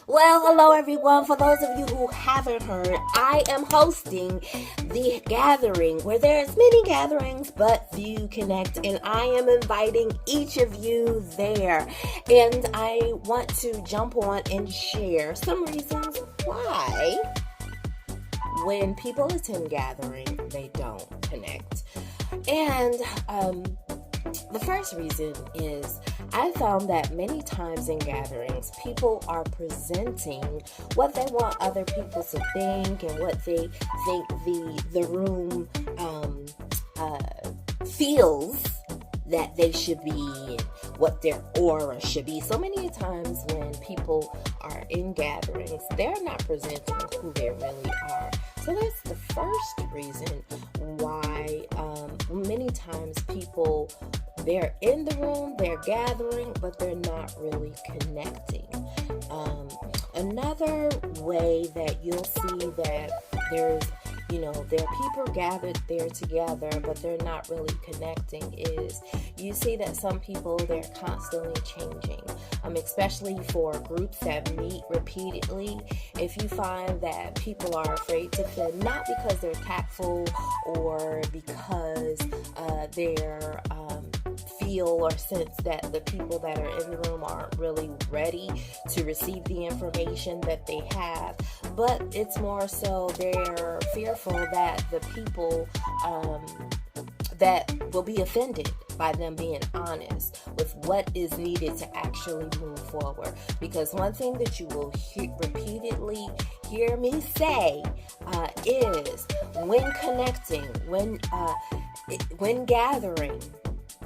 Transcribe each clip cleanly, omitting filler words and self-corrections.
Well, hello everyone. For those of you who haven't heard, I am hosting the gathering where there's many gatherings but few connect, and I am inviting each of you there. And I want to jump on and share some reasons why when people attend gathering, they don't connect. And the first reason is I found that many times in gatherings, people are presenting what they want other people to think and what they think the room feels that they should be and what their aura should be. So many times when people are in gatherings, they're not presenting who they really are. So that's the first reason why many times people, they're in the room, they're gathering, but they're not really connecting. Another way that you'll see that there are people gathered there together, but they're not really connecting is you see that some people, they're constantly changing, especially for groups that meet repeatedly. If you find that people are afraid to fit, not because they're tactful or because they're feel or sense that the people that are in the room aren't really ready to receive the information that they have, but it's more so they're fearful that the people that will be offended by them being honest with what is needed to actually move forward. Because one thing that you will repeatedly hear me say is when connecting, when gathering,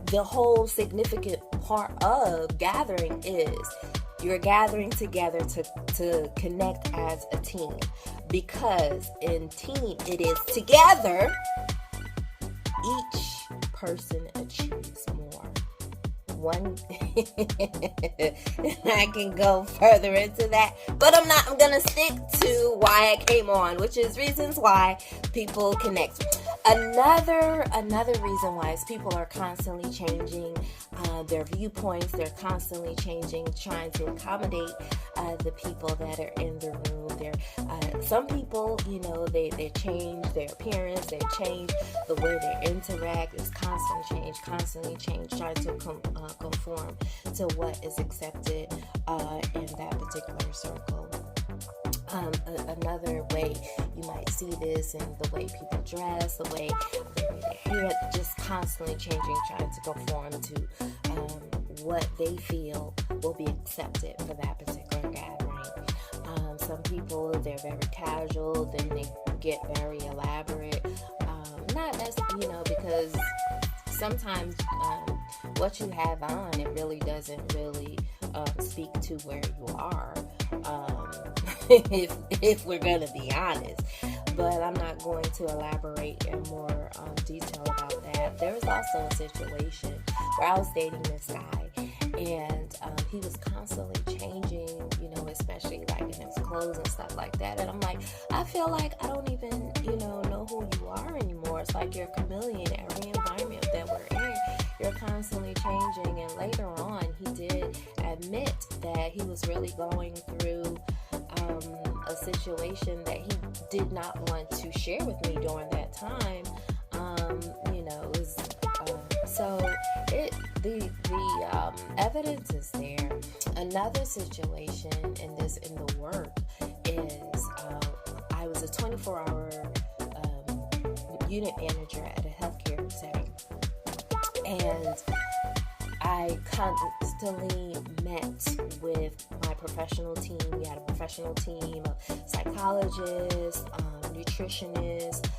the whole significant part of gathering is you're gathering together to connect as a team. Because in team, it is together, each person achieves more. I can go further into that, but I'm not. I'm gonna stick to why I came on, which is reasons why people connect. Another reason why is people are constantly changing their viewpoints. They're constantly changing, trying to accommodate the people that are in the room. Some people, they change their appearance, they change the way they interact. It's constantly change, trying to conform to what is accepted in that particular circle. Another way you might see this in the way people dress, the way their hair, just constantly changing, trying to conform to what they feel will be accepted for that particular gathering. Some people, they're very casual, then they get very elaborate. Not necessarily, because sometimes what you have on, it really doesn't really speak to where you are. If we're going to be honest. But I'm not going to elaborate in more detail about that. There was also a situation where I was dating this guy, and he was constantly changing, especially like in his clothes and stuff like that. And I'm like, I feel like I don't even, know who you are anymore. It's like you're a chameleon. Every environment that we're in, you're constantly changing. And later on, he did admit that he was really going through a situation that he did not want to share with me during that time. The evidence is there. Another situation in the work is I was a 24-hour unit manager at a healthcare setting, and I constantly met with my professional team. We had a professional team of psychologists, nutritionists,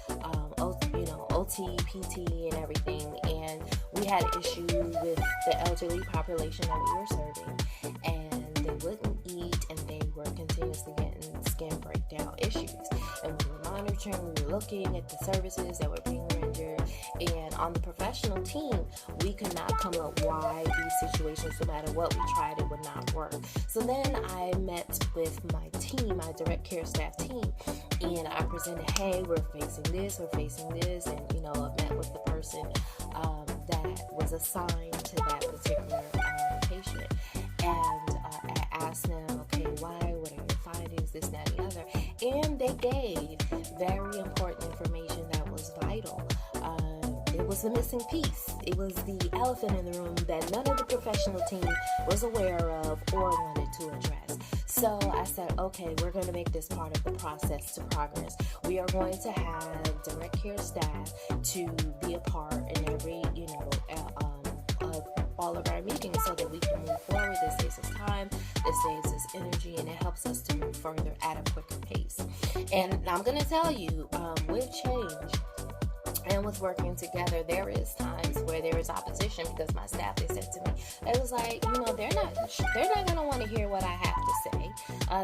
OT, PT, and everything. And we had an issue with the elderly population that we were serving, and they wouldn't eat, and they were continuously getting skin breakdown issues. And we were monitoring, we were looking at the services that were being rendered, and on the professional team, we could not come up why these situations, no matter what we tried, it would not work. So then I met with my team, my direct care staff team, and I presented, hey, we're facing this, and I met with the person that was assigned to that particular patient, and I asked them, okay, what are your things, this, that, and the other. And they gave very important information that was vital. It was the missing piece. It was the elephant in the room that none of the professional team was aware of or wanted to address. So I said, okay, we're going to make this part of the process to progress. We are going to have direct care staff to be a part in every, of all of our meetings so that we can move forward. This saves us time, this saves us energy, and it helps us to move further at a quicker pace. And I'm going to tell you, with change and with working together, there is times where there is opposition because my staff, they said to me, it was like, they're not going to want to hear what I have to say.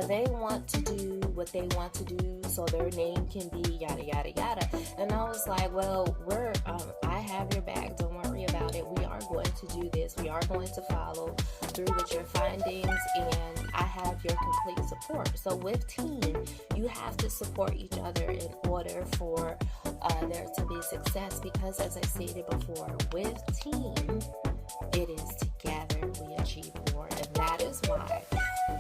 They want to do what they want to do so their name can be yada, yada, yada. And I was like, well, I have your back. Don't worry about it. We are going to do this. We are going to follow through with your findings, and I have your complete support. So with team, you have to support each other in order for there to be success, because as I stated before, with team, it is together we achieve more. And that is why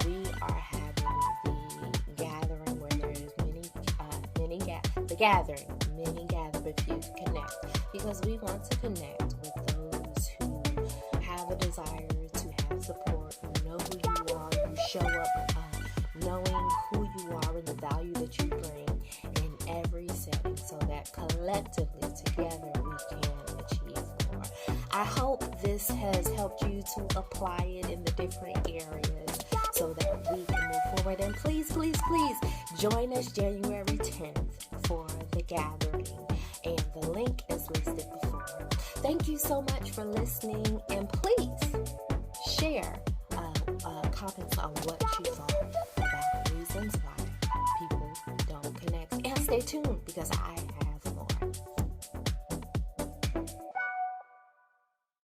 we are having the gathering where there is many gather but few connect, because we want to connect with those who have a desire to have support, who know who you are, who show up knowing who you are and the value that you bring in every setting, so that collectively together we can achieve more. I hope this has helped you to apply it in the different areas so that we can move forward. And please, please, please join us January 10th for the gathering, and the link is listed before. Thank you so much for listening, and please share comments on what you thought about reasons why people don't connect, and stay tuned because I have